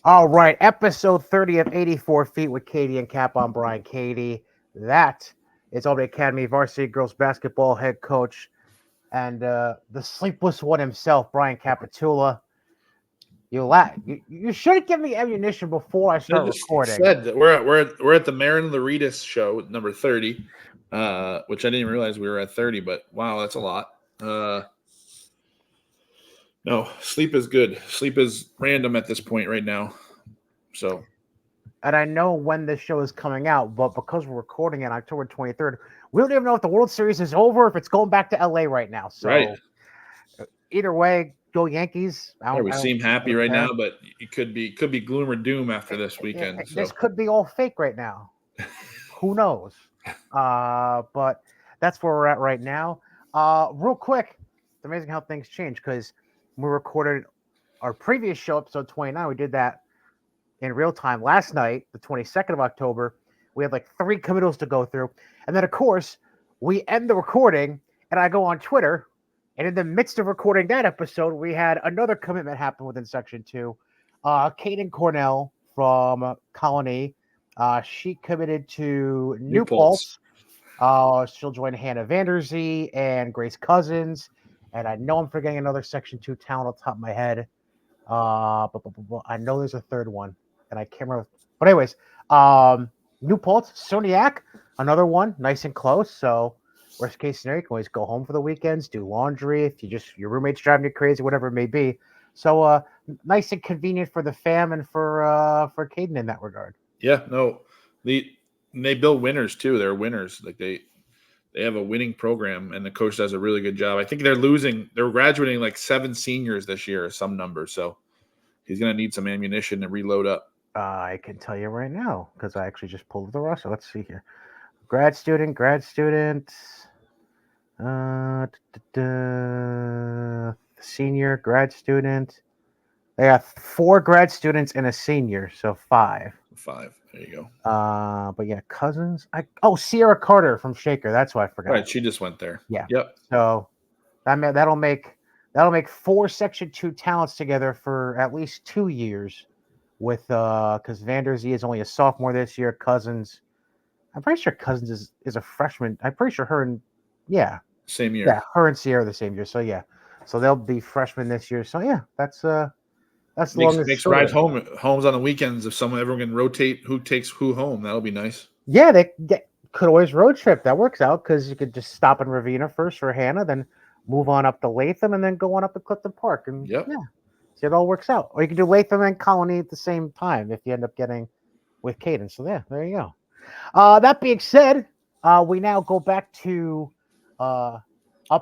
All right, episode 30 of 84 Feet with Cady and Cap on Brian Cady. That is Albany Academy varsity girls basketball head coach and the sleepless one himself, Brian Capitula. You should give me ammunition before I I start just recording. said that we're at the Marin Laritas show, number 30, which I didn't realize we were at 30, but wow, that's a lot. No, sleep is good. Sleep is random at this point right now. So, And I know when this show is coming out, but because we're recording it on October 23rd, we don't even know if the World Series is over, if it's going back to LA right now. So right. either way, go Yankees. We seem happy right care. now, but it could be gloom or doom after this weekend. This could be all fake right now. Who knows? But that's where we're at right now. Real quick, it's amazing how things change because we recorded our previous show, episode 29. We did that in real time last night, the 22nd of October. We had like 3 committals to go through. And then, of course, we end the recording and I go on Twitter. And in the midst of recording that episode, we had another commitment happen within Section 2. Kaden Cornell from Colony. She committed to New Paltz. She'll join Hannah Vanderzee and Grace Cousins. And I know I'm forgetting another Section 2 talent on top of my head. But I know there's a third one. And I can't remember. But anyways, New Paltz, Soniac, another one, nice and close. So worst case scenario, you can always go home for the weekends, do laundry if your roommate's driving you crazy, whatever it may be. So nice and convenient for the fam and for Caden in that regard. Yeah, no, they build winners too. They're winners. Like they have a winning program, and the coach does a really good job. I think they're graduating like 7 seniors this year or some number. So he's going to need some ammunition to reload up. I can tell you right now because I actually just pulled the roster. Let's see here. Grad student. Senior, grad student. They got 4 grad students and a senior, so 5. 5. There you go. But yeah, Cousins. Sierra Carter from Shaker. That's why I forgot. Right, she just went there. Yeah. Yep. So that'll make 4 Section 2 talents together for at least 2 years. With because Vanderzee is only a sophomore this year. Cousins, I'm pretty sure Cousins is a freshman. I'm pretty sure same year. Yeah, her and Sierra the same year. So yeah, so they'll be freshmen this year. So yeah, that's makes rides homes on the weekends. If everyone can rotate who takes who home, that'll be nice. Yeah, they could always road trip. That works out because you could just stop in Ravenna first for Hannah, then move on up to Latham, and then go on up to Clifton Park. And yep. Yeah. So it all works out. Or you can do Latham and Colony at the same time if you end up getting with Caden. So yeah, there you go. That being said, we now go back to a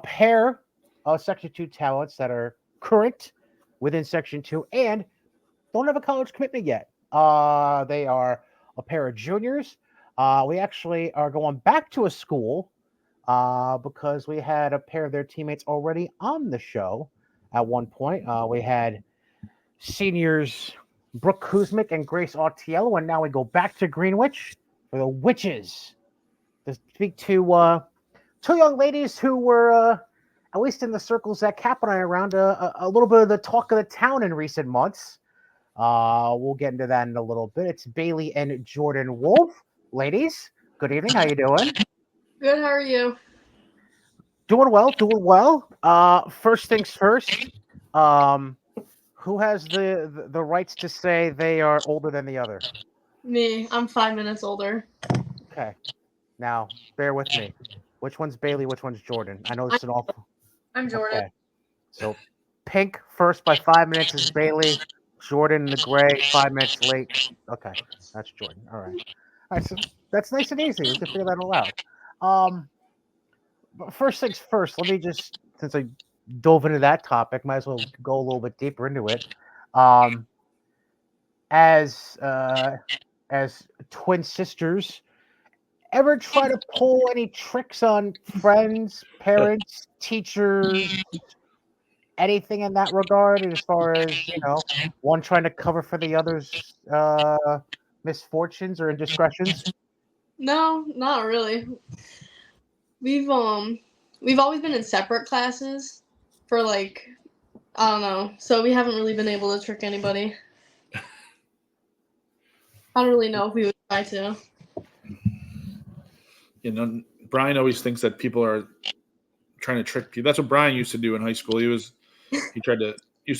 pair of Section 2 talents that are current within Section 2 and don't have a college commitment yet. They are a pair of juniors. We actually are going back to a school because we had a pair of their teammates already on the show. At one point, we had seniors Brooke Kuzmic and Grace Autiello, and now we go back to Greenwich for the Witches to speak to 2 young ladies who were, at least in the circles that Cap and I are around, a little bit of the talk of the town in recent months. We'll get into that in a little bit. It's Bailee and Jordan Wolfe. Ladies, good evening. How you doing? Good. How are you? Doing well. First things first. Who has the rights to say they are older than the other? Me. I'm 5 minutes older. Okay. Now, bear with me. Which one's Bailee? Which one's Jordan? I know it's an awful. I'm Jordan. Okay. So, pink first by 5 minutes is Bailee. Jordan in the gray, 5 minutes late. Okay, that's Jordan. All right. So that's nice and easy. We can figure that all out. But first things first. Let me just, since I dove into that topic, might as well go a little bit deeper into it. As twin sisters, ever try to pull any tricks on friends, parents, teachers, anything in that regard, as far as one trying to cover for the other's misfortunes or indiscretions? No, not really. We've always been in separate classes for I don't know. So we haven't really been able to trick anybody. I don't really know if we would try to. Brian always thinks that people are trying to trick people. That's what Brian used to do in high school. He used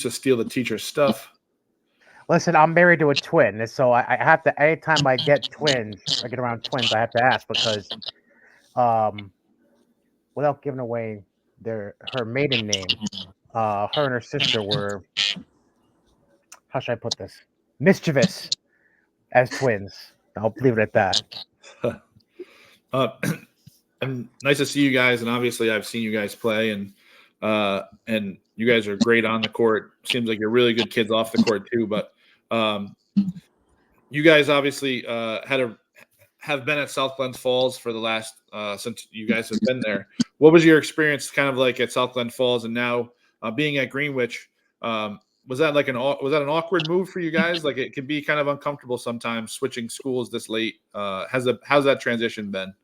to steal the teacher's stuff. Listen, I'm married to a twin, so I have to. Anytime I get around twins, I have to ask because, without giving away her maiden name, her and her sister were, how should I put this, mischievous as twins. I'll leave it at that. And nice to see you guys. And obviously, I've seen you guys play, and you guys are great on the court. Seems like you're really good kids off the court too. But you guys obviously have been at South Glens Falls for the last since you guys have been there. What was your experience kind of like at South Glens Falls, and now being at Greenwich? Was that an awkward move for you guys? Like, it can be kind of uncomfortable sometimes switching schools this late. How's that transition been?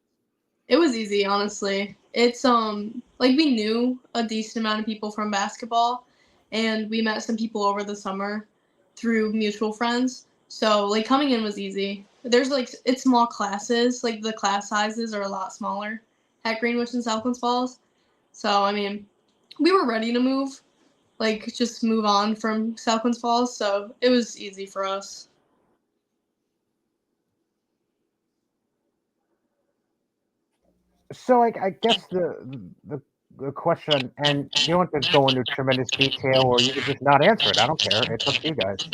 It was easy, honestly. It's like we knew a decent amount of people from basketball, and we met some people over the summer through mutual friends. So like coming in was easy. There's it's small classes, like the class sizes are a lot smaller at Greenwich and South Glens Falls. So I mean, we were ready to move, like just move on from South Glens Falls. So it was easy for us. So I guess the question, and you don't have to go into tremendous detail, or you could just not answer it. I don't care. It's up to you guys.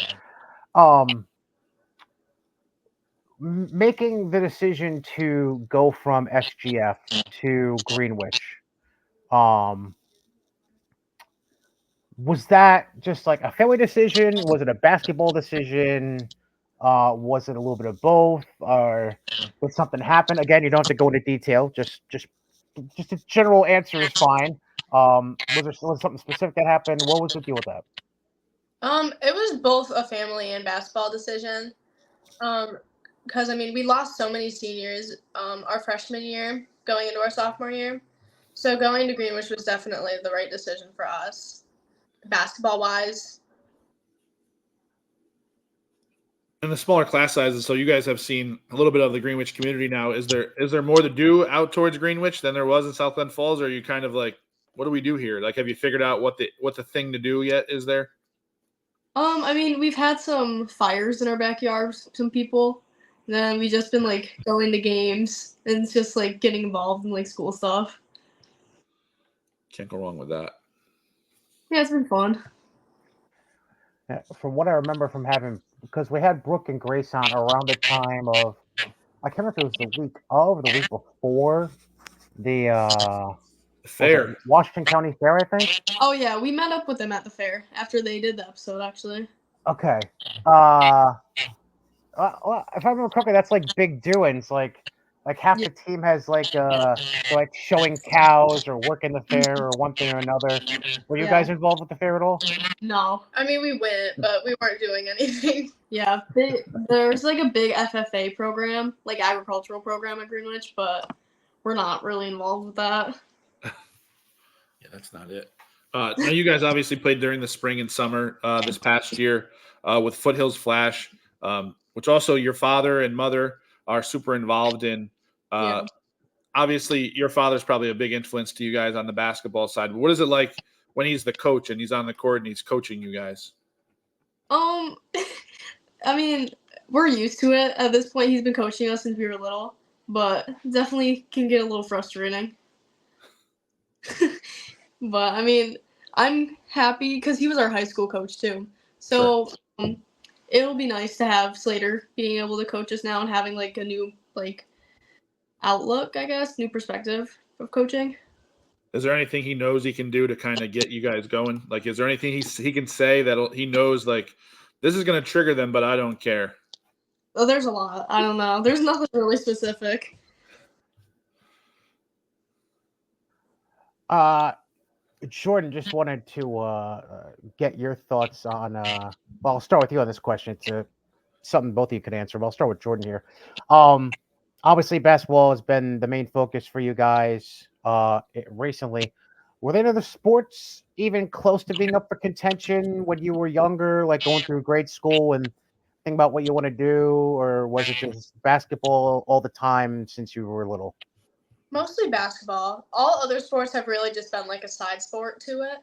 Making the decision to go from SGF to Greenwich, was that just like a family decision? Was it a basketball decision? Was it a little bit of both, or did something happen? Again, you don't have to go into detail. Just a general answer is fine. Was something specific that happened? What was the deal with that? It was both a family and basketball decision. Because I mean, we lost so many seniors our freshman year going into our sophomore year. So going to Greenwich was definitely the right decision for us, basketball wise. And the smaller class sizes, so you guys have seen a little bit of the Greenwich community now. Is there more to do out towards Greenwich than there was in South Glens Falls? Or are you kind of like, what do we do here? Like, have you figured out what the thing to do yet is there? I mean, we've had some fires in our backyard, some people. Then we just been like going to games and just like getting involved in like school stuff. Can't go wrong with that. Yeah, it's been fun. From what I remember from having, because we had Brooke and Grace on around the time of, I can't remember if it was the week of or the week before the fair, Washington County Fair, I think. Oh yeah, we met up with them at the fair after they did the episode, actually. Okay. Well, if I remember correctly, that's like big doings. Like half the team has like showing cows or working the fair or one thing or another. Were you guys involved with the fair at all? No. I mean, we went, but we weren't doing anything. Yeah, there's like a big FFA program, like agricultural program at Greenwich, but we're not really involved with that. Yeah, that's not it. Now you guys obviously played during the spring and summer this past year with Foothills Flash, which also your father and mother are super involved in. Obviously, your father's probably a big influence to you guys on the basketball side. But what is it like when he's the coach and he's on the court and he's coaching you guys? I mean, we're used to it. At this point, he's been coaching us since we were little, but definitely can get a little frustrating. But I mean, I'm happy because he was our high school coach too. So it'll be nice to have Slater being able to coach us now and having like a new outlook, I guess, new perspective of coaching. Is there anything he knows he can do to kind of get you guys going? Like, is there anything he can say that he knows, like, this is going to trigger them, but I don't care? Oh, there's a lot. I don't know. There's nothing really specific. Jordan, just wanted to get your thoughts on. Well, I'll start with you on this question. It's something both of you could answer. But I'll start with Jordan here. Obviously, basketball has been the main focus for you guys recently. Were there any other sports even close to being up for contention when you were younger, like going through grade school and anything about what you want to do, or was it just basketball all the time since you were little? Mostly basketball. All other sports have really just been like a side sport to it.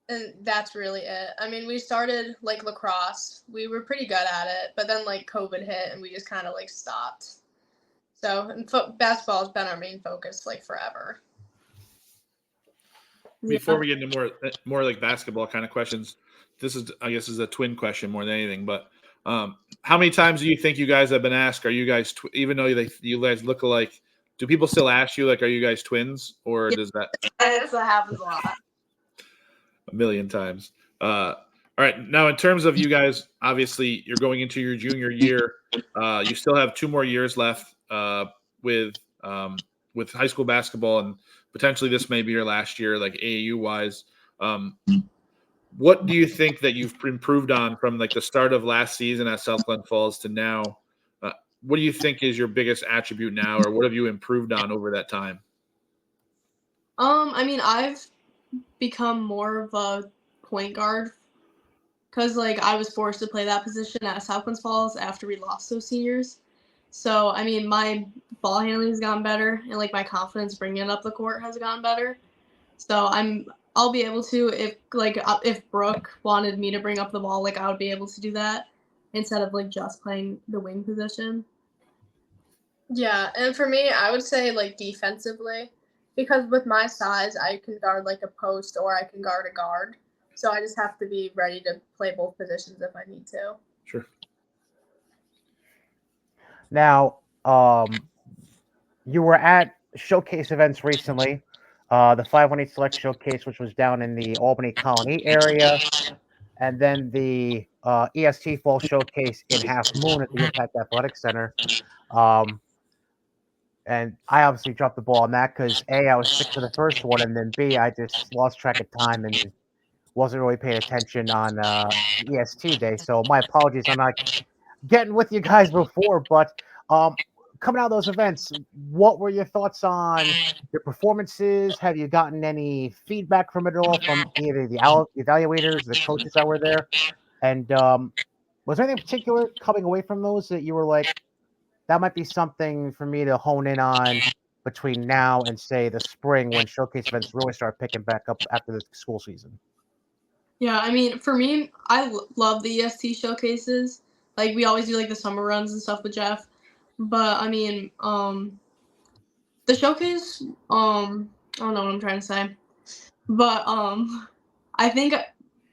And that's really it. I mean, we started like lacrosse. We were pretty good at it, but then like COVID hit and we just kind of like stopped. So basketball has been our main focus like forever. Before we get into more like basketball kind of questions, this is I guess is a twin question more than anything. But how many times do you think you guys have been asked? Are you guys even though you guys look alike? Do people still ask you like, are you guys twins, or does that? That happens a lot. A million times. All right. Now, in terms of you guys, obviously, you're going into your junior year. You still have 2 more years left with high school basketball, and potentially this may be your last year, like AAU wise. What do you think that you've improved on from like the start of last season at South Glen Falls to now? What do you think is your biggest attribute now, or what have you improved on over that time? I mean, I've become more of a point guard because like I was forced to play that position at South Glen Falls after we lost those seniors. So I mean, my ball handling has gotten better, and like my confidence bringing it up the court has gotten better. So I'll be able to if Brooke wanted me to bring up the ball, like I would be able to do that instead of like just playing the wing position. Yeah, and for me, I would say like defensively. Because with my size, I can guard like a post or I can guard a guard. So I just have to be ready to play both positions if I need to. Sure. Now, you were at showcase events recently, the 518 Select Showcase, which was down in the Albany Colony area, and then the EST Fall Showcase in Half Moon at the Impact Athletic Center. And I obviously dropped the ball on that because A, I was sick for the first one, and then B, I just lost track of time and wasn't really paying attention on EST day. So my apologies on not getting with you guys before, but coming out of those events, what were your thoughts on your performances? Have you gotten any feedback from it at all from either the evaluators, the coaches that were there? And was there anything particular coming away from those that you were like, that might be something for me to hone in on between now and say the spring when showcase events really start picking back up after the school season? Yeah, I mean, for me, I love the EST showcases. Like we always do like the summer runs and stuff with Jeff. But I mean, the showcase, I don't know what I'm trying to say. But I think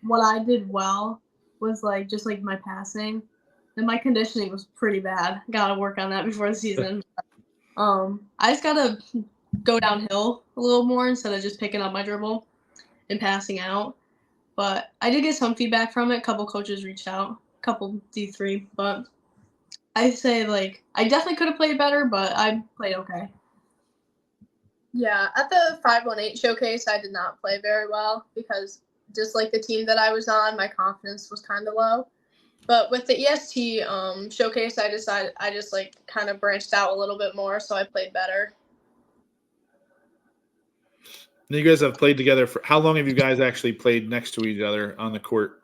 what I did well was like just like my passing. And my conditioning was pretty bad. Gotta work on that before the season. I just gotta go downhill a little more instead of just picking up my dribble and passing out. But I did get some feedback from it. A couple coaches reached out, a couple D3. But I say like I definitely could have played better, but I played okay. Yeah, at the 518 showcase, I did not play very well because just like the team that I was on, my confidence was kind of low. But with the EST showcase, I decided I just like kind of branched out a little bit more, so I played better. You guys have played together for how long? Have you guys actually played next to each other on the court?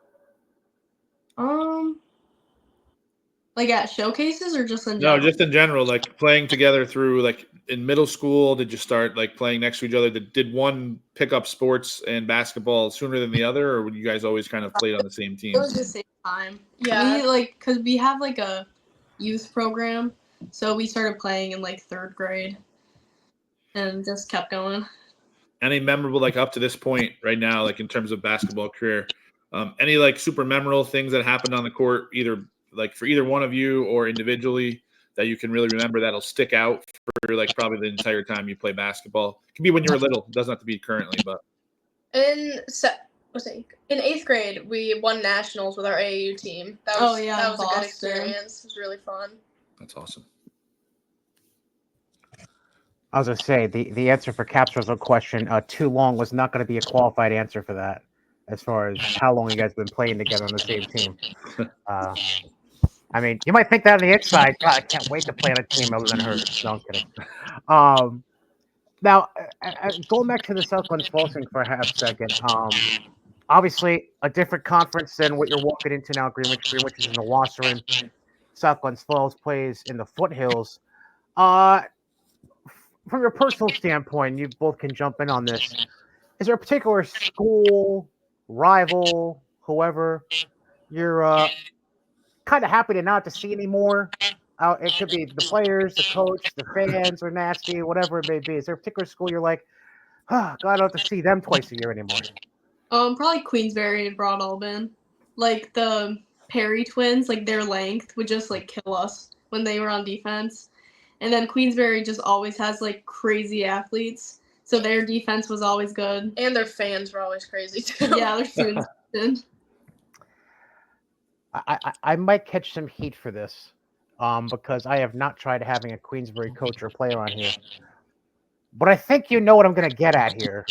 Like at showcases or just in general? No, just in general, like playing together through like in middle school. Did you start like playing next to each other? Did one pick up sports and basketball sooner than the other, or would you guys always kind of played on the same team? It was the same time. Yeah, because we have like a youth program, so we started playing in like 3rd grade, and just kept going. Any memorable like up to this point right now, like in terms of basketball career, any like super memorable things that happened on the court, either like for either one of you or individually that you can really remember that'll stick out for like probably the entire time you play basketball? It can be when you were little. It doesn't have to be currently, but in 8th grade we won nationals with our AAU team. That was a good experience. It was really fun. That's awesome. I was going to say, the answer for Capstro's question, too long, was not going to be a qualified answer for that, as far as how long you guys have been playing together on the same team. I mean, you might think that on the inside. God, I can't wait to play on a team other than hers. No, I'm kidding. Now, going back to the South Glen Falls thing for a half second, Obviously, a different conference than what you're walking into now. Greenwich is in the Wasserman. South Glen Falls plays in the foothills. Uh, from your personal standpoint, you both can jump in on this. Is there a particular school, rival, whoever you're kind of happy to not to see anymore? It could be the players, the coach, the fans, or nasty, whatever it may be. Is there a particular school you're like, oh, God, I don't have to see them twice a year anymore? Probably Queensberry and Broad Alban. Like the Perry twins, like their length would just like kill us when they were on defense. And then Queensberry just always has like crazy athletes, so their defense was always good. And their fans were always crazy too. Yeah, their students. I might catch some heat for this, because I have not tried having a Queensberry coach or player on here. But I think you know what I'm going to get at here.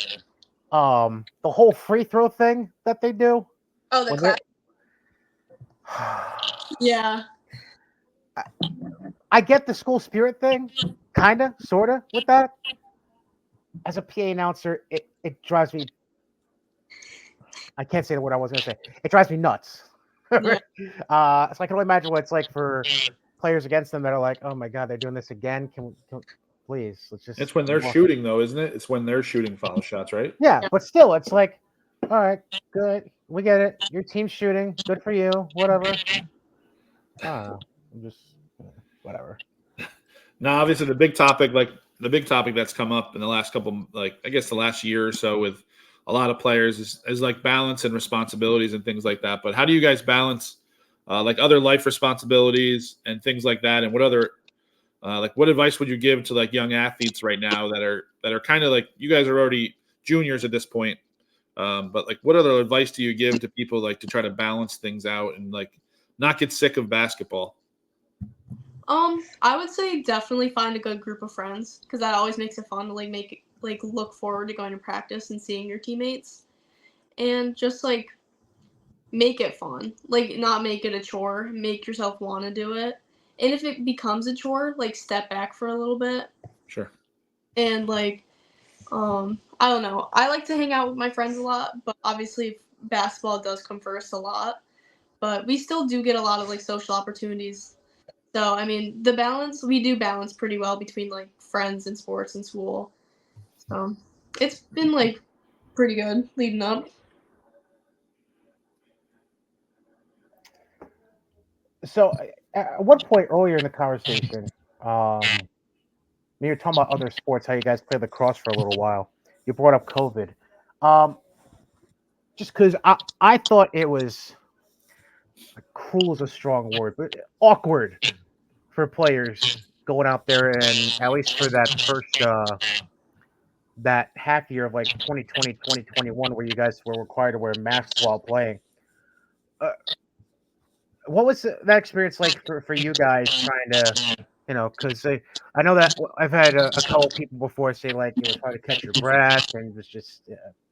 The whole free throw thing that they do. Oh, the when class. Yeah. I get the school spirit thing, kind of, sort of, with that. As a PA announcer, it drives me. I can't say the word I was going to say. It drives me nuts. Yeah. So I can only imagine what it's like for players against them that are like, oh my God, they're doing this again. Can please, let's just. It's when they're shooting, though, isn't it? It's when they're shooting foul shots, right? Yeah, but still, it's like, all right, good. We get it. Your team's shooting. Good for you. Whatever. I'm just whatever. Now, obviously, the big topic that's come up in the last couple, like I guess the last year or so, with a lot of players is like balance and responsibilities and things like that. But how do you guys balance like other life responsibilities and things like that? And what other like what advice would you give to like young athletes right now that are kind of like, you guys are already juniors at this point, but like what other advice do you give to people like to try to balance things out and like not get sick of basketball? I would say definitely find a good group of friends, because that always makes it fun to like look forward to going to practice and seeing your teammates, and just like make it fun. Like not make it a chore. Make yourself want to do it. And if it becomes a chore, like step back for a little bit. Sure. And like, I don't know. I like to hang out with my friends a lot, but obviously basketball does come first a lot. But we still do get a lot of like social opportunities. So I mean, we do balance pretty well between like friends and sports and school. So it's been like pretty good leading up. So at one point earlier in the conversation, you were talking about other sports, how you guys played lacrosse for a little while. You brought up COVID. Just because I thought it was, cruel is a strong word, but awkward for players going out there, and at least for that first that half year of like 2020, 2021, where you guys were required to wear masks while playing. What was that experience like for you guys trying to, because I know that I've had a couple people before say like it was hard to catch your breath and it was just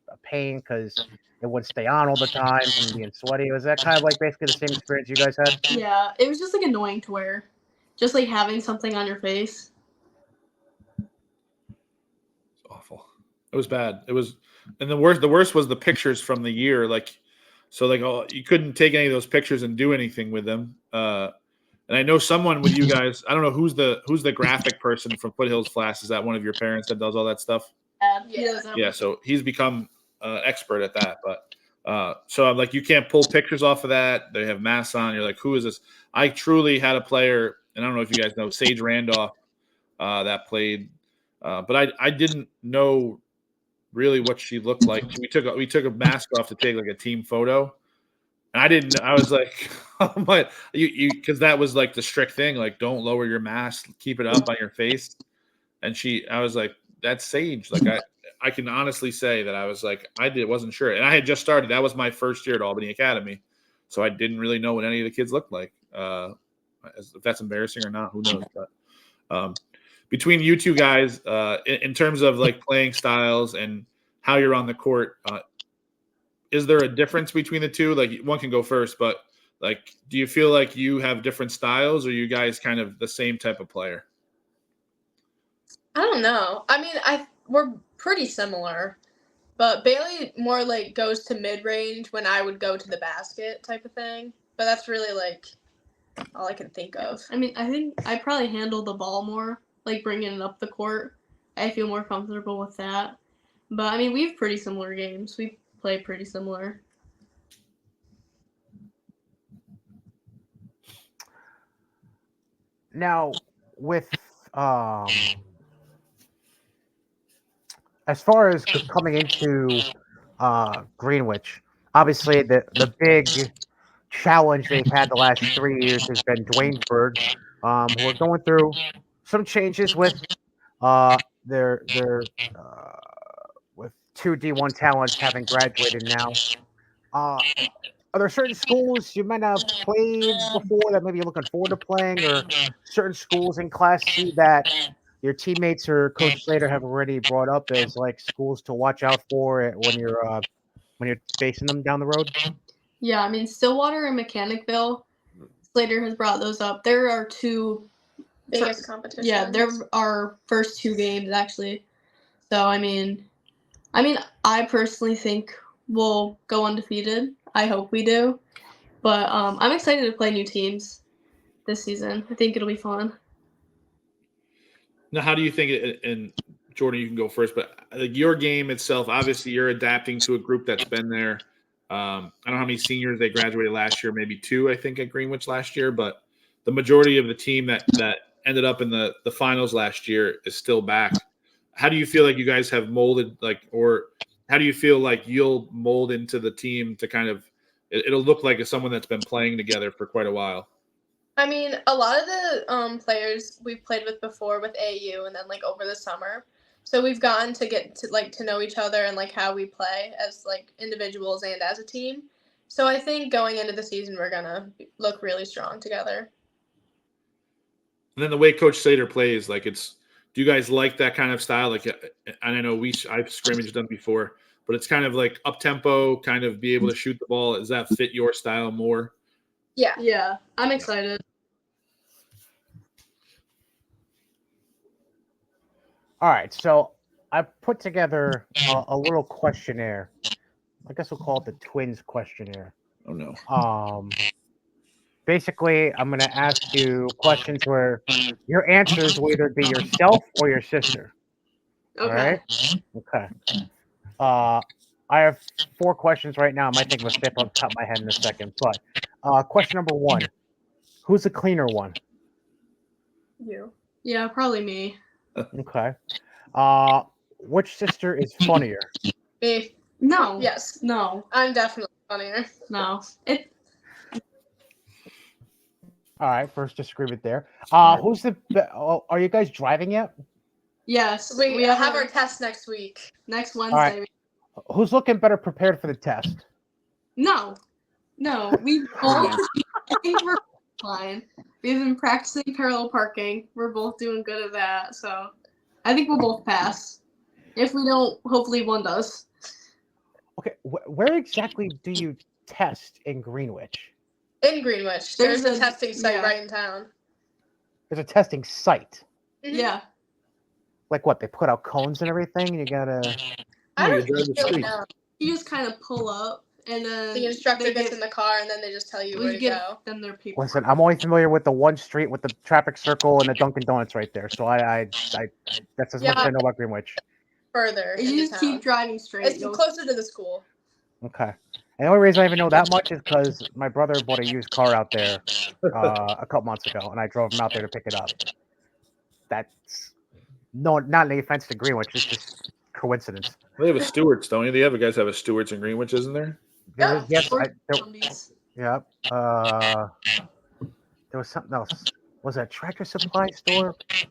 a pain because it wouldn't stay on all the time from being sweaty. Was that kind of like basically the same experience you guys had? Yeah, it was just like annoying to wear, just like having something on your face. It's awful. It was bad. It was, and the worst was the pictures from the year. Like, so like, oh, you couldn't take any of those pictures and do anything with them. And I know someone with you guys. I don't know who's the graphic person from Foothills Flash. Is that one of your parents that does all that stuff? Yeah. So he's become expert at that. But so I'm like, you can't pull pictures off of that. They have masks on. You're like, who is this? I truly had a player, and I don't know if you guys know Sage Randolph that played, but I didn't know really what she looked like. We took a mask off to take like a team photo. And I was like, oh my, because that was like the strict thing, like don't lower your mask, keep it up on your face. And I was like, that's Sage. Like I can honestly say that I was like, wasn't sure. And I had just started. That was my first year at Albany Academy. So I didn't really know what any of the kids looked like. If that's embarrassing or not, who knows? But between you two guys, in terms of like playing styles and how you're on the court, is there a difference between the two? Like one can go first, but like, do you feel like you have different styles, or are you guys kind of the same type of player? I don't know. I mean, we're pretty similar. But Bailee more like goes to mid range when I would go to the basket type of thing. But that's really like all I can think of. I mean, I think I probably handle the ball more, like bringing it up the court. I feel more comfortable with that. But I mean, we have pretty similar games. We play pretty similar. Now, with as far as coming into Greenwich, obviously the big challenge they've had the last 3 years has been Dwaynesburg, who are going through some changes with their with two D1 talents having graduated now. Are there certain schools you might not have played before that maybe you're looking forward to playing, or certain schools in Class C that your teammates or Coach Slater have already brought up as like schools to watch out for when you're facing them down the road? Yeah, I mean, Stillwater and Mechanicville, Slater has brought those up. There are two Biggest competition. Yeah, they're our first 2 games actually. So I mean, I personally think we'll go undefeated. I hope we do. But I'm excited to play new teams this season. I think it'll be fun. Now, how do you think it, and Jordan, you can go first, but like your game itself, obviously you're adapting to a group that's been there. I don't know how many seniors they graduated last year, maybe 2, I think, at Greenwich last year, but the majority of the team that ended up in the finals last year is still back. How do you feel like you guys have molded, or how do you feel like you'll mold into the team to kind of, it'll look like it's someone that's been playing together for quite a while? I mean, a lot of the players we've played with before with AU and then like over the summer. So we've gotten to get to know each other and like how we play as like individuals and as a team. So I think going into the season we're gonna look really strong together. And then the way Coach Slater plays, like do you guys like that kind of style? Like, and I know I've scrimmaged them before, but it's kind of like up tempo, kind of be able to shoot the ball. Does that fit your style more? Yeah. Yeah, I'm excited. All right, so I put together a little questionnaire. I guess we'll call it the Twins questionnaire. Oh no. Basically, I'm going to ask you questions where your answers will either be yourself or your sister. Okay. All right? Okay. I have 4 questions right now. I might think of a 5th off the top of my head in a second. But question number 1, who's the cleaner one? You. Yeah, probably me. Okay. Which sister is funnier? Me. No. Yes. No. I'm definitely funnier. No. All right, first disagreement there. Who's the? Are you guys driving yet? Yes. We have our test next week. Next Wednesday. right. Who's looking better prepared for the test? No. We both. I think we're fine. We've been practicing parallel parking. We're both doing good at that, so I think we'll both pass. If we don't, hopefully one does. Okay, where exactly do you test in Greenwich? In Greenwich. There's a testing site right in town. There's a testing site. Mm-hmm. Yeah. Like what? They put out cones and everything, and you gotta. I don't really know. You just kind of pull up, and then The instructor gets in the car, and then they just tell you where to go. Them their paper. Listen, I'm only familiar with the one street with the traffic circle and the Dunkin' Donuts right there. So I that's as much as I know about Greenwich. Further. You just keep driving straight. It's closer to the school. Okay. And the only reason I even know that much is because my brother bought a used car out there a couple months ago, and I drove him out there to pick it up. That's not any offense to Greenwich. It's just coincidence. They have a Stewart's, don't you? The other guys have a Stewart's in Greenwich, isn't there? Yes. Yeah. There was something else. Was it a Tractor Supply store? I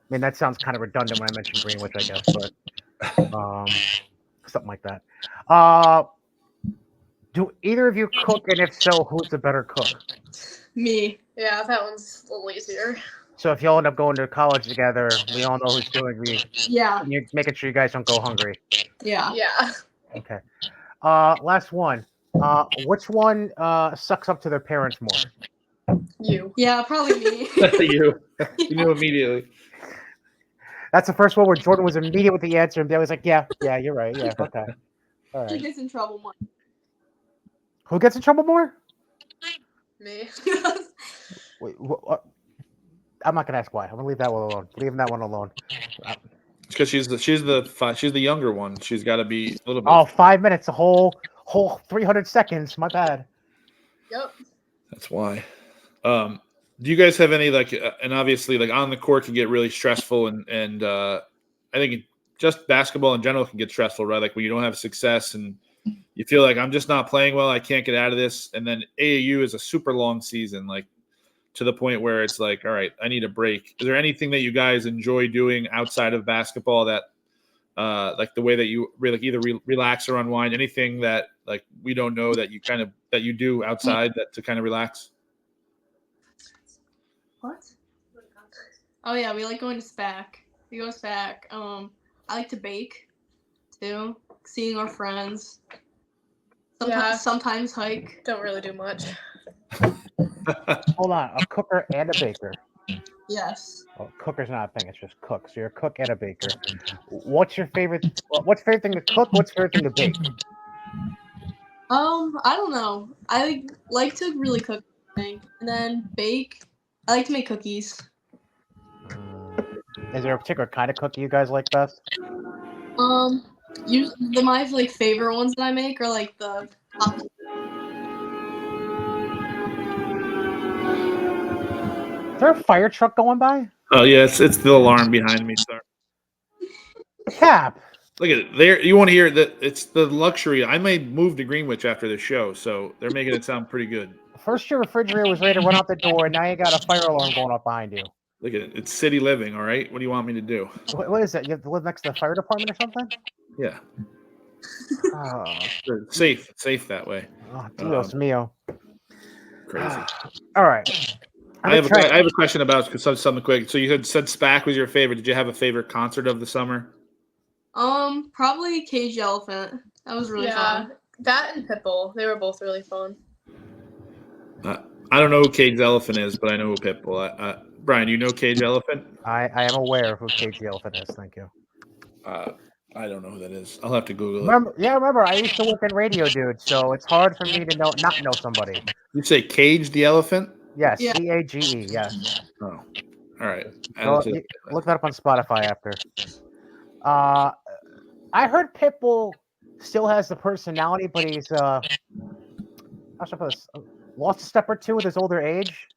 mean, that sounds kind of redundant when I mentioned Greenwich, I guess, but something like that. Do either of you cook, and if so, who's the better cook? Me. Yeah, that one's a little easier. So if y'all end up going to college together, we all know who's doing the. Yeah. You're making sure you guys don't go hungry. Yeah. Yeah. Okay. Last one. Which one sucks up to their parents more? You. Yeah, probably me. You knew immediately. That's the first one where Jordan was immediate with the answer, and Bailey was like, "Yeah, you're right. Yeah, okay, all Who right." gets in trouble more? Who gets in trouble more? Me. Wait, I'm not gonna ask why. I'm gonna leave that one alone. Leaving that one alone. Because she's the younger one. She's got to be a little bit. Oh, 5 minutes, a whole 300 seconds. My bad. Yep. That's why. Do you guys have any and obviously on the court can get really stressful and I think just basketball in general can get stressful, right? Like when you don't have success and you feel like I'm just not playing well, I can't get out of this. And then AAU is a super long season, like to the point where it's like, all right, I need a break. Is there anything that you guys enjoy doing outside of basketball that like the way that you really either relax or unwind, anything that like we don't know that you do outside that to kind of relax? What? Oh yeah, we like going to SPAC. We go to SPAC. I like to bake too. Seeing our friends. Sometimes hike. Don't really do much. Hold on, a cooker and a baker. Yes. Well, cooker's not a thing; it's just cook. So you're a cook and a baker. What's your favorite? What's your favorite thing to cook? What's your favorite thing to bake? I don't know. I like to really cook everything. And then bake. I like to make cookies. Is there a particular kind of cookie you guys like best? My like favorite ones that I make are like the Is there a fire truck going by? Oh yeah, it's the alarm behind me. Sorry. Cap. Look at it. There, you want to hear that? It's the luxury. I may move to Greenwich after the show, so they're making it sound pretty good. First, your refrigerator was ready to run out the door, and now you got a fire alarm going off behind you. Look at it. It's city living. All right. What do you want me to do? What is that? You have to live next to the fire department or something? Yeah. Oh, It's safe that way. Dios mío. Crazy. All right. I have a question about something quick. So you said SPAC was your favorite. Did you have a favorite concert of the summer? Probably Cage Elephant. That was really fun. That and Pitbull. They were both really fun. I don't know who Cage Elephant is, but I know who Pitbull. Brian, you know Cage Elephant? I am aware of who Cage Elephant is. Thank you. I don't know who that is. I'll have to Google it. Remember, I used to work in radio, dude. So it's hard for me to not know somebody. You say Cage the Elephant? Yes, Yeah. CAGE. Yes. Oh, all right. Look that up on Spotify after. I heard Pitbull still has the personality, but he's how should I put this? Lost a step or two with his older age.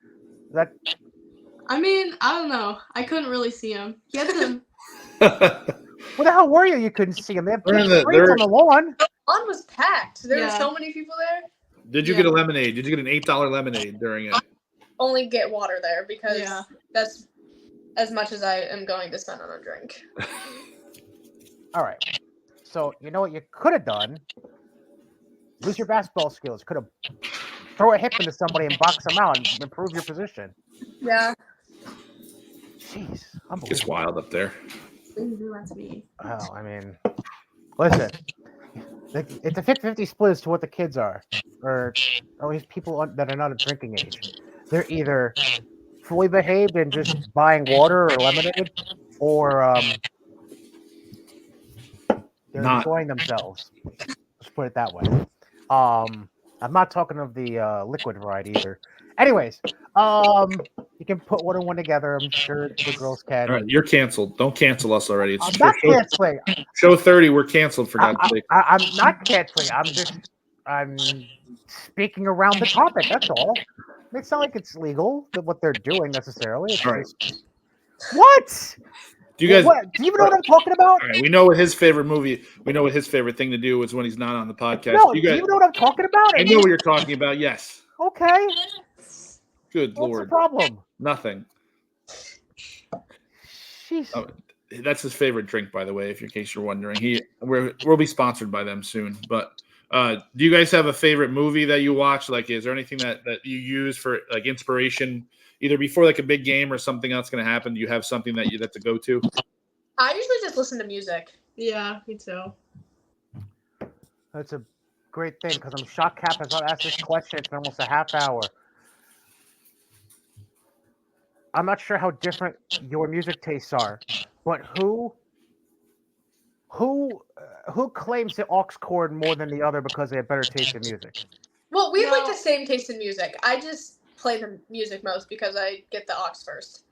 I mean, I don't know. I couldn't really see him. He had some. Where the hell were you? You couldn't see him. They have screens on the lawn. The lawn was packed. There were so many people there. Did you get a lemonade? Did you get an $8 lemonade during it? Only get water there because that's as much as I am going to spend on a drink. All right. So you know what you could have done? Use your basketball skills. Could have throw a hip into somebody and box them out and improve your position. Yeah. Jeez, unbelievable. It's wild up there. That's me. Oh, I mean, listen. It's a 50-50 split as to what the kids are, or at least people that are not of drinking age. They're either fully behaved and just buying water or lemonade, or they're enjoying themselves. Let's put it that way. I'm not talking of the liquid variety either. Anyways, you can put one and one together. I'm sure the girls can. All right, you're canceled. Don't cancel us already. I'm not canceling. Show 30, we're canceled for God's sake. I'm not canceling. I'm speaking around the topic. That's all. It's not like it's legal what they're doing necessarily. It's all right. What? Do you guys? Do you even know what I'm talking about? All right, we know what his favorite movie. We know what his favorite thing to do is when he's not on the podcast. No, do you even know what I'm talking about? I know what you're talking about. Yes. Okay. Good Lord. What's the problem? Nothing. Jeez. Oh, that's his favorite drink, by the way. In case you're wondering, we'll be sponsored by them soon. But do you guys have a favorite movie that you watch? Like, is there anything that you use for like inspiration, either before like a big game or something else going to happen? Do you have something that's a go-to? I usually just listen to music. Yeah, me too. That's a great thing because I'm shocked Cap has not asked this question. It's been almost a half hour. I'm not sure how different your music tastes are, But who claims the aux cord more than the other because they have better taste in music? Well, we have like No. the same taste in music. I just play the music most because I get the aux first.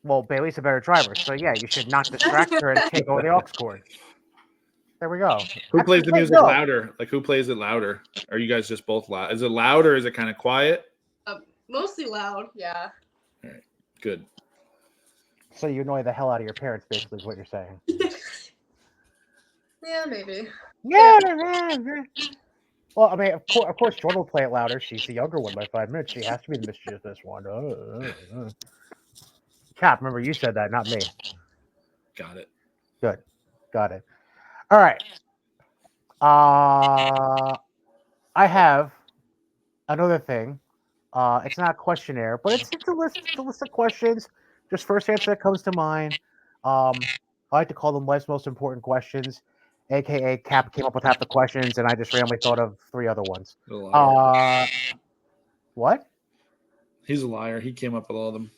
Well, Bailey's a better driver, so yeah, you should not distract her and take over the aux cord. There we go. Who plays the Wait, music no. louder? Like, who plays it louder? Are you guys just both loud? Is it loud or is it kind of quiet? Mostly loud. Yeah. Good. So you annoy the hell out of your parents, basically, is what you're saying. Yeah, maybe. Yeah. Well, I mean, of course, Jordan will play it louder. She's the younger one by 5 minutes. She has to be the mischievous one. Cap, remember you said that, not me. Got it. Good. Got it. All right. I have another thing. It's not a questionnaire, but it's a list. It's a list of questions. Just first answer that comes to mind. I like to call them life's most important questions, aka Cap came up with half the questions, and I just randomly thought of 3 other ones. He's a liar. What? He's a liar. He came up with all of them.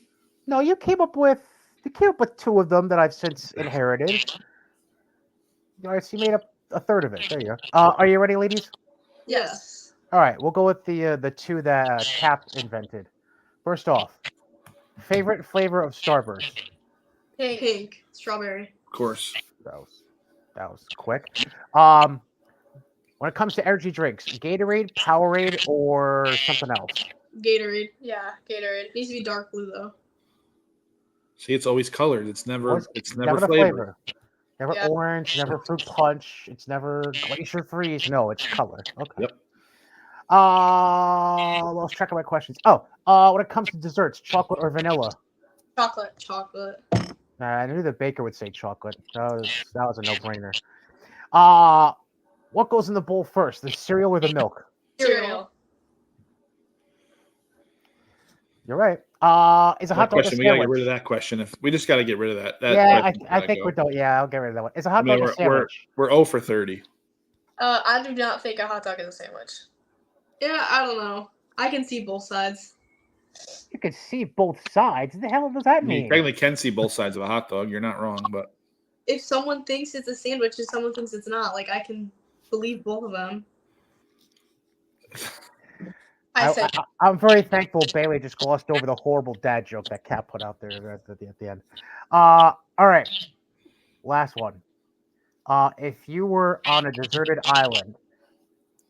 No, you came up with 2 of them that I've since inherited. All right, so you made up a third of it. There you go. Are you ready, ladies? Yes. All right, we'll go with the 2 that Cap invented. First off, favorite flavor of Starburst. Pink. Strawberry. Of course. That was quick. When it comes to energy drinks, Gatorade, Powerade, or something else? Gatorade. Yeah, Gatorade. Needs to be dark blue though. See, it's always colored. It's never the flavored. flavor. Never Yeah. orange, never fruit punch. It's never glacier freeze. No, it's color. Okay. Yep. Lost track of my questions. When it comes to desserts, chocolate or vanilla? Chocolate. Chocolate. I knew the baker would say chocolate. That was a no-brainer. What goes in the bowl first, the cereal or the milk? Cereal. You're right. Is a That hot dog a question, we gotta get sandwich? rid of that question. If we just gotta get rid of that. Yeah, question I gotta think go. we're done. Yeah, I'll get rid of that one. Is a hot I mean, dog a sandwich? we're 0 for 30. I do not think a hot dog is a sandwich. Yeah, I don't know. I can see both sides. You can see both sides. What the hell does that I mean, you mean? technically can see both sides of a hot dog. You're not wrong, but If someone thinks it's a sandwich and someone thinks it's not, like I can believe both of them. I'm very thankful Bailey just glossed over the horrible dad joke that Cap put out there at the end. All right, last one. If you were on a deserted island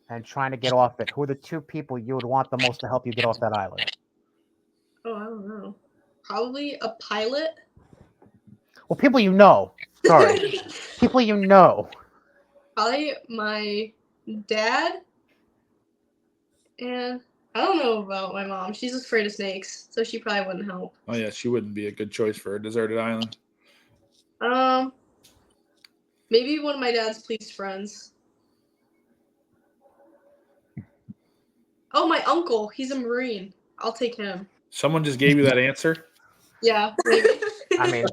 and trying to get off it, who are the 2 people you would want the most to help you get off that island? Oh, I don't know. Probably a pilot. Well, people you know. Sorry, people you know. Probably my dad. And I don't know about my mom. She's afraid of snakes, so she probably wouldn't help. oh yeah, she wouldn't be a good choice for a deserted island. Maybe one of my dad's police friends. Oh, my uncle. He's a Marine. I'll take him. Someone just gave you that answer. Yeah, maybe. I mean,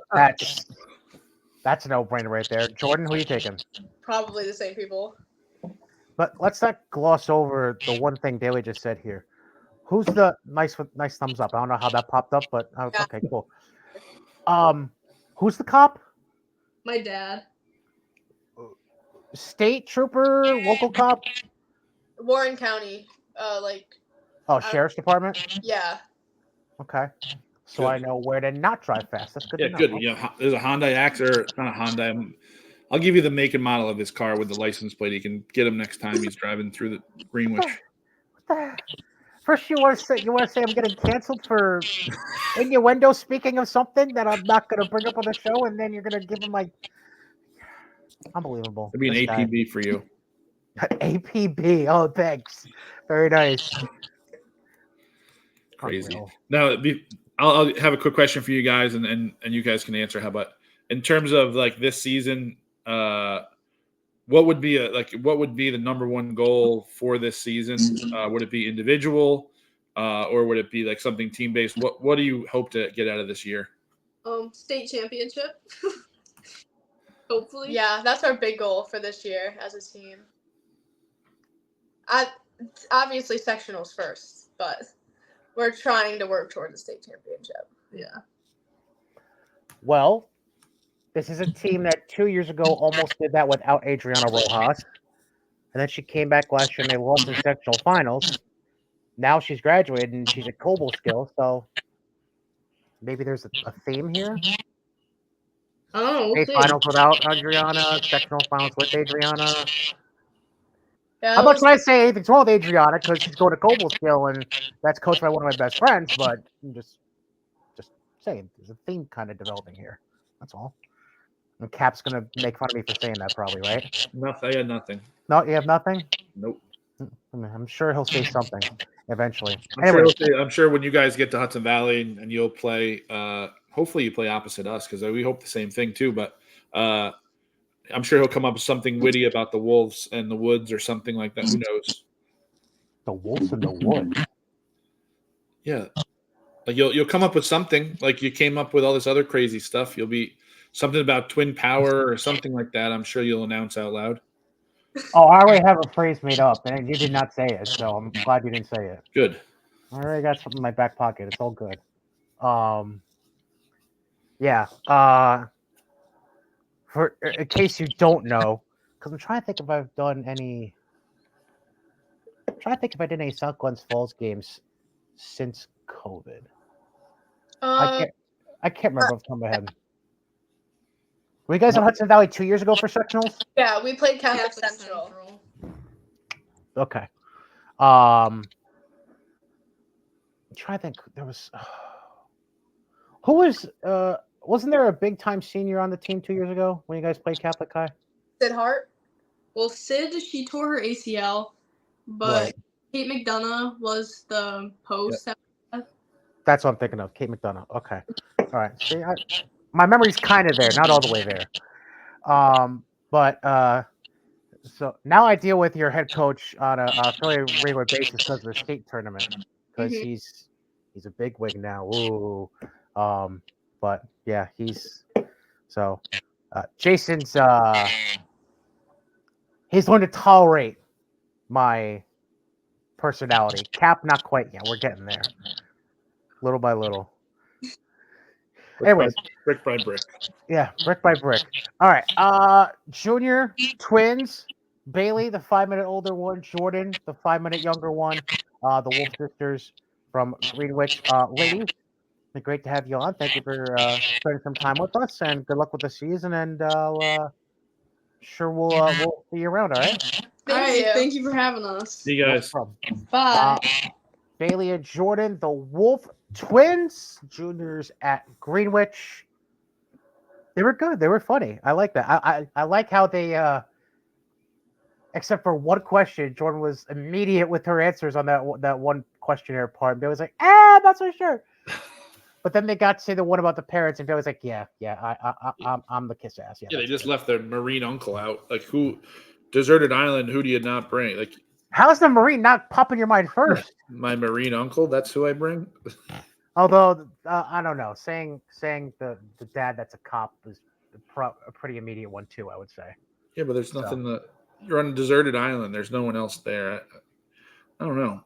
that's a no-brainer right there. Jordan, who are you taking? Probably the same people. But let's not gloss over the one thing Daly just said here. Who's the nice thumbs up? I don't know how that popped up, but okay, cool. Who's the cop? My dad. State trooper, local cop? Warren County. Sheriff's department? Yeah. Okay. So Good. I know where to not drive fast. That's good Yeah, to know. good. Yeah, there's a Hyundai Accent, or it's not a Hyundai. I'll give you the make and model of his car with the license plate. You can get him next time he's driving through the Greenwich. What the? First, you want to say I'm getting canceled for innuendo, speaking of something that I'm not going to bring up on the show, and then you're going to give him unbelievable. It'd be an APB for you. APB. Oh, thanks. Very nice. Crazy. Unreal. Now, I'll have a quick question for you guys, and you guys can answer. How about in terms of like this season? What would be the number one goal for this season? Would it be individual, or would it be like something team based? What do you hope to get out of this year? State championship. Hopefully. Yeah, that's our big goal for this year as a team. Obviously sectionals first, but we're trying to work toward the state championship. Yeah. Well, This is a team that 2 years ago almost did that without Adriana Rojas, and then she came back last year and they lost in sectional finals. Now she's graduated and she's a Cobble skill, so maybe there's a theme here. I don't know. We'll State see. finals without Adriana, sectional finals with Adriana. Yeah, I'm not trying to say anything's wrong with Adriana because she's going to Cobble skill and that's coached by one of my best friends, but I'm just saying there's a theme kind of developing here. That's all. And Cap's gonna make fun of me for saying that, probably, right? Nothing. I had nothing. No, you have nothing. Nope. I'm sure he'll say something eventually. I'm Anyway, sure. I'm sure when you guys get to Hudson Valley and you'll play. Hopefully, you play opposite us because we hope the same thing too. But I'm sure he'll come up with something witty about the wolves and the woods or something like that. Who knows? the wolves in the woods. Yeah, like you'll come up with something like you came up with all this other crazy stuff. You'll be something about twin power or something like that. I'm sure you'll announce out loud. Oh, I already have a phrase made up, and you did not say it, so I'm glad you didn't say it. Good. I already got something in my back pocket. It's all good. Yeah. For in case you don't know, because I'm trying to think if I've done any. I'm trying to think if I did any South Glens Falls games since COVID. I can't remember off the top of my head. Were you guys in Hudson Valley 2 years ago for sectionals? Yeah, we played Catholic Central. Okay. I'm trying to think. There was who was wasn't there a big time senior on the team 2 years ago when you guys played Catholic High? Sid Hart. Well, Sid, she tore her ACL, but Right. Kate McDonough was the post. That's what I'm thinking of. Kate McDonough. Okay. All right. See, my memory's kind of there, not all the way there. But so now I deal with your head coach on a fairly regular basis because of the state tournament, because Mhm. he's a big wig now. Ooh. But yeah, he's so Jason's he's learned to tolerate my personality. Cap, not quite yet. We're getting there, little by little. Anyways, brick by brick. yeah, brick by brick. All right. Junior twins, Bailee, the 5 minute older one, Jordan, the 5 minute younger one, the Wolf sisters from Greenwich. Ladies, it's great to have you on. Thank you for spending some time with us, and good luck with the season. And sure we'll see you around. All right. All right, you. thank you for having us. See you guys. No problem. Bye. Bailee and Jordan, the Wolf twins, juniors at Greenwich. They were good. They were funny. I like that. I like how they except for one question, Jordan was immediate with her answers on that one questionnaire part. Bill was like, I'm not so sure. But then they got to say the one about the parents, and Bill was like, yeah, I'm the kiss ass. Yeah, they just left their Marine uncle out. Like who, deserted island? Who do you not bring? Like how's the Marine not pop in your mind first? my Marine uncle. That's who I bring. Although I don't know, saying the dad that's a cop is a pretty immediate one too. I would say. Yeah, but there's nothing that you're on a deserted island. There's no one else there. I don't know.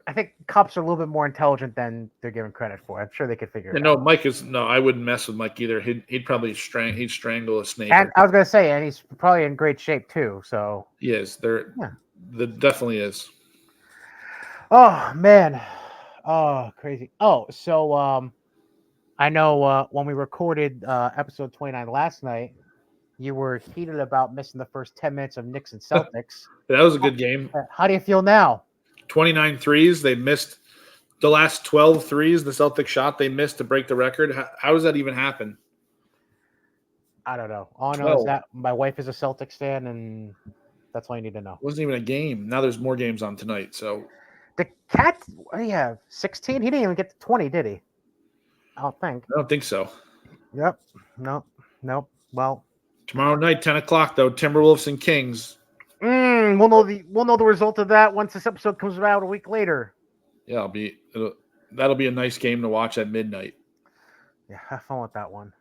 I think cops are a little bit more intelligent than they're given credit for. I'm sure they could figure it out. No, Mike is no. I wouldn't mess with Mike either. He'd probably strangle a snake. And I was gonna say, and he's probably in great shape too. So he is. There definitely is. oh man, oh crazy. Oh, so I know when we recorded episode 29 last night, you were heated about missing the first 10 minutes of Knicks and Celtics. That was a good game. How do you feel now? 29 threes. They missed the last 12 threes. The Celtics shot they missed to break the record. How does that even happen? I don't know. All I know is that my wife is a Celtics fan, and that's all you need to know. It wasn't even a game. Now there's more games on tonight. So the Cat, what do you have? 16? He didn't even get to 20, did he? I don't think. I don't think so. Yep. Nope. Well, tomorrow night, 10 o'clock though. Timberwolves and Kings. We'll know the result of that once this episode comes out a week later. Yeah, that'll be a nice game to watch at midnight. Yeah, have fun with that one.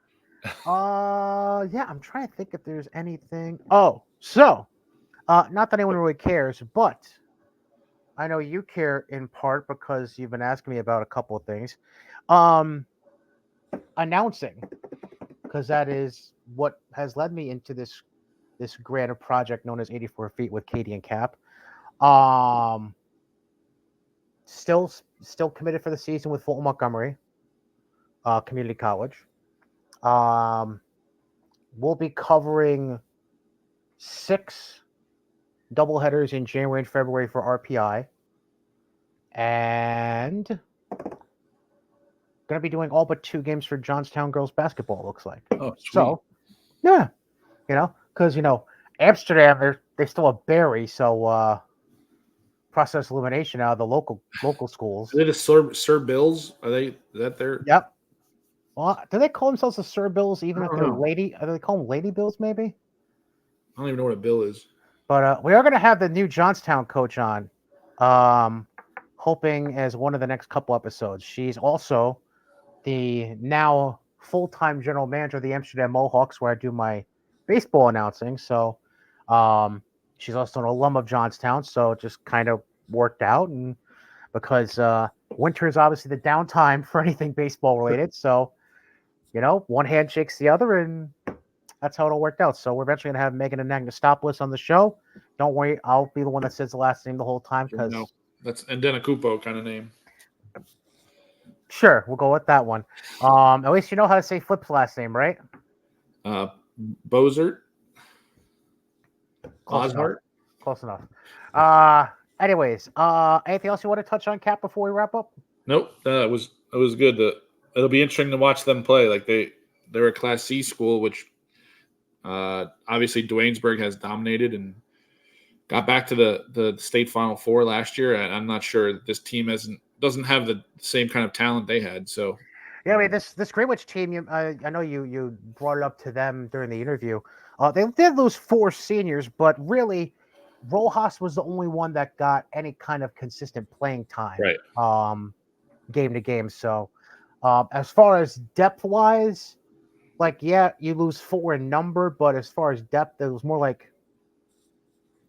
Yeah, I'm trying to think if there's anything. Oh, so, not that anyone really cares, but I know you care in part because you've been asking me about a couple of things. Um, Announcing, because that is what has led me into this grand project known as 84 Feet with Cady and Cap. Um, still committed for the season with Fulton Montgomery Community College. Um, we'll be covering 6 doubleheaders in January and February for RPI, and going to be doing all but 2 games for Johnstown girls basketball. It looks like. Oh, sweet. So, yeah, because Amsterdam they still have Barry, so process elimination out of the local schools. Are they the Sir Bills? Is that their? Yep. Well, do they call themselves the Sir Bills even I if don't they're know. lady? Do they call them Lady Bills maybe? I don't even know what a bill is. But we are going to have the new Johnstown coach on, hoping as one of the next couple episodes. She's also the now full-time general manager of the Amsterdam Mohawks, where I do my baseball announcing. So she's also an alum of Johnstown, so it just kind of worked out. And because winter is obviously the downtime for anything baseball related, so one hand shakes the other, and that's how it all worked out. So we're eventually gonna have Megan and Agnostopoulos on the show. Don't worry, I'll be the one that says the last name the whole time because No, that's Endenacupo kind of name. sure, we'll go with that one. At least you know how to say Flip's last name, right? Bozert. Close enough. Oshart? Close enough. Anyways, anything else you want to touch on, Cap, before we wrap up? Nope. It was good. It'll be interesting to watch them play. Like they're a Class C school, which obviously Duanesburg has dominated and got back to the state Final Four last year. And I'm not sure this team doesn't have the same kind of talent they had. So yeah, I mean this Greenwich team. I know you brought it up to them during the interview. They did lose 4 seniors, but really, Rojas was the only one that got any kind of consistent playing time. Right. Game to game. So, as far as depth wise, you lose 4 in number, but as far as depth, it was more like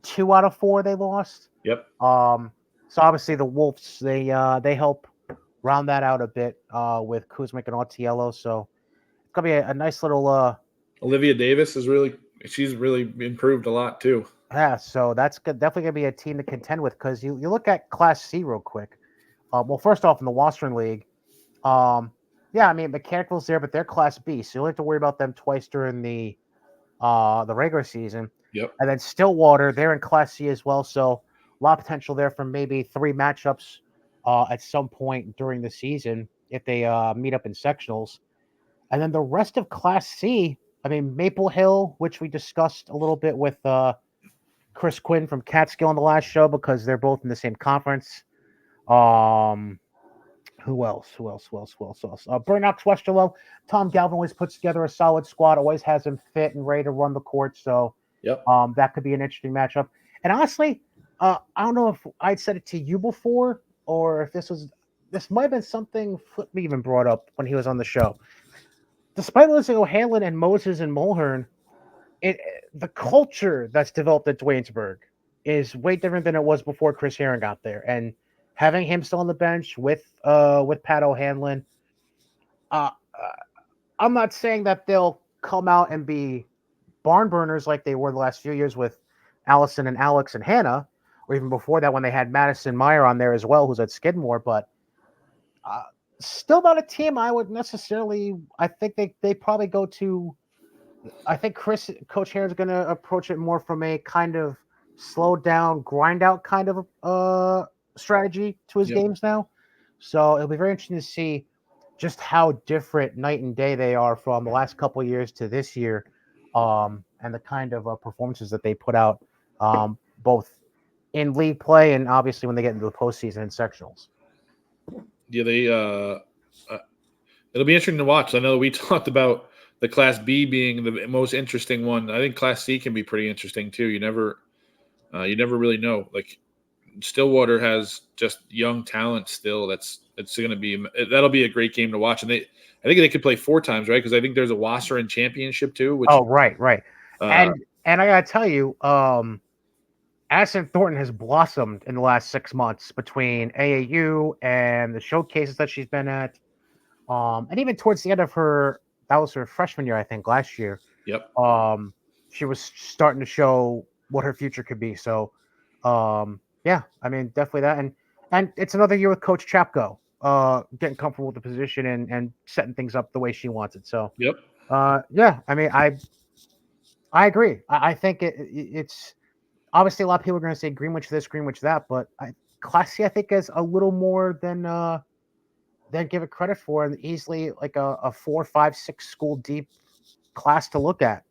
2 out of 4 they lost. Yep. So obviously the Wolves they help round that out a bit with Kuzmic and Autiello. So it's gonna be a nice little. Olivia Davis she's really improved a lot too. Yeah, so that's definitely gonna be a team to contend with because you look at Class C real quick. Well, first off, in the Western League, yeah, I mean Mechanical's there, but they're Class B, so you only have to worry about them twice during the regular season. Yep. And then Stillwater, they're in Class C as well, so a lot of potential there for maybe 3 matchups at some point during the season if they meet up in sectionals. And then the rest of Class C, I mean Maple Hill, which we discussed a little bit with Chris Quinn from Catskill on the last show because they're both in the same conference. Who else? Burnout Westerlo. Tom Galvin always puts together a solid squad, always has him fit and ready to run the court. So yep. That could be an interesting matchup. And honestly, I don't know if I'd said it to you before or if this might have been something Flip even brought up when he was on the show. Despite losing O'Hanlon and Moses and Mulhern, the culture that's developed at Duanesburg is way different than it was before Chris Herron got there. And having him still on the bench with Pat O'Hanlon, I'm not saying that they'll come out and be barn burners like they were the last few years with Allison and Alex and Hannah, or even before that when they had Madison Meyer on there as well, who's at Skidmore. But still not a team I would necessarily. I think they probably go to. I think Coach Herron's going to approach it more from a kind of slow down, grind out kind of strategy to his games now. So it'll be very interesting to see just how different night and day they are from the last couple of years to this year, and the kind of performances that they put out, both in league play and obviously when they get into the postseason and sectionals. Yeah, it'll be interesting to watch. I know we talked about the Class B being the most interesting one. I think Class C can be pretty interesting too. You never really know. Like Stillwater has just young talent still. That'll be a great game to watch. And I think they could play 4 times, right? Because I think there's a Wasserin championship too. Which right. And I gotta tell you, Addison Thornton has blossomed in the last 6 months between AAU and the showcases that she's been at. And even towards the end of that was her freshman year, I think, last year. Yep. She was starting to show what her future could be. So, yeah, I mean, definitely that. And it's another year with Coach Chapko, getting comfortable with the position and setting things up the way she wants it. So, Yep. yeah, I mean, I agree. I think it's obviously a lot of people are going to say Greenwich this, Greenwich that, but Class C, I think, is a little more than give it credit for, and easily like a 4, 5, 6 school deep class to look at.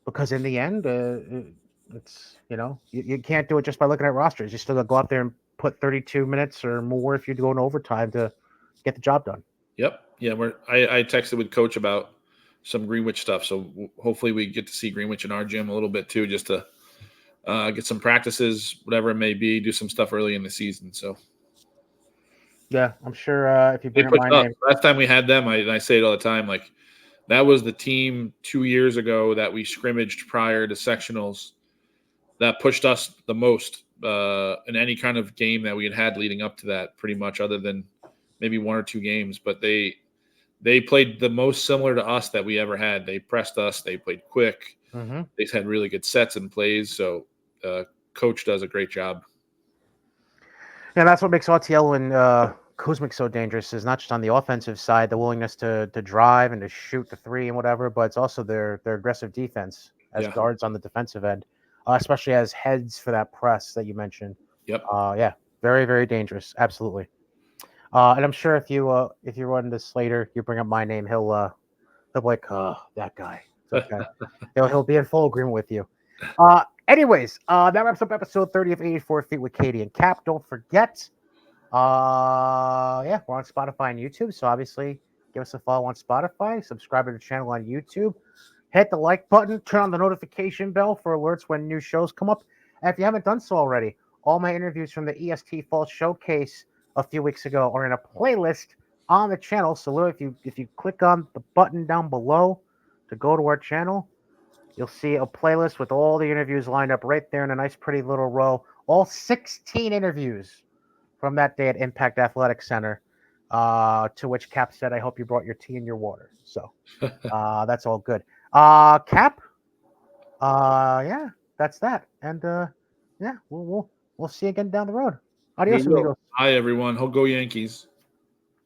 Because in the end, it's you can't do it just by looking at rosters. You still got to go out there and put 32 minutes or more if you're going overtime to get the job done. Yep. Yeah. I texted with Coach about some Greenwich stuff, so hopefully we get to see Greenwich in our gym a little bit too, just to get some practices, whatever it may be, do some stuff early in the season. So yeah, I'm sure if you they bring up pushed my up. name, Last time we had them, I say it all the time, like that was the team 2 years ago that we scrimmaged prior to sectionals that pushed us the most in any kind of game that we had leading up to that, pretty much, other than maybe 1 or 2 games. But they played the most similar to us that we ever had. They pressed us. They played quick. mm-hmm. They had really good sets and plays. So Coach does a great job. Yeah, that's what makes RTL and Kuzmic so dangerous. Is not just on the offensive side, the willingness to drive and to shoot the three and whatever, but it's also their aggressive defense as guards on the defensive end, especially as heads for that press that you mentioned. Yep. Yeah, very, very dangerous. Absolutely. And I'm sure if you run this later, you bring up my name, he'll be like, oh, that guy. It's okay. he'll be in full agreement with you. Anyways, that wraps up episode 30 of 84 Feet with Cady and Cap. Don't forget, yeah, we're on Spotify and YouTube. So obviously, give us a follow on Spotify, subscribe to the channel on YouTube, hit the like button, turn on the notification bell for alerts when new shows come up. And if you haven't done so already, all my interviews from the EST Fall Showcase a few weeks ago are in a playlist on the channel. So literally, if you click on the button down below to go to our channel, you'll see a playlist with all the interviews lined up right there in a nice, pretty little row. All 16 interviews from that day at Impact Athletic Center, to which Cap said, I hope you brought your tea and your water. So that's all good. Cap, yeah, that's that. And yeah, we'll see you again down the road. Adios, amigos. Hi, everyone. Go Yankees.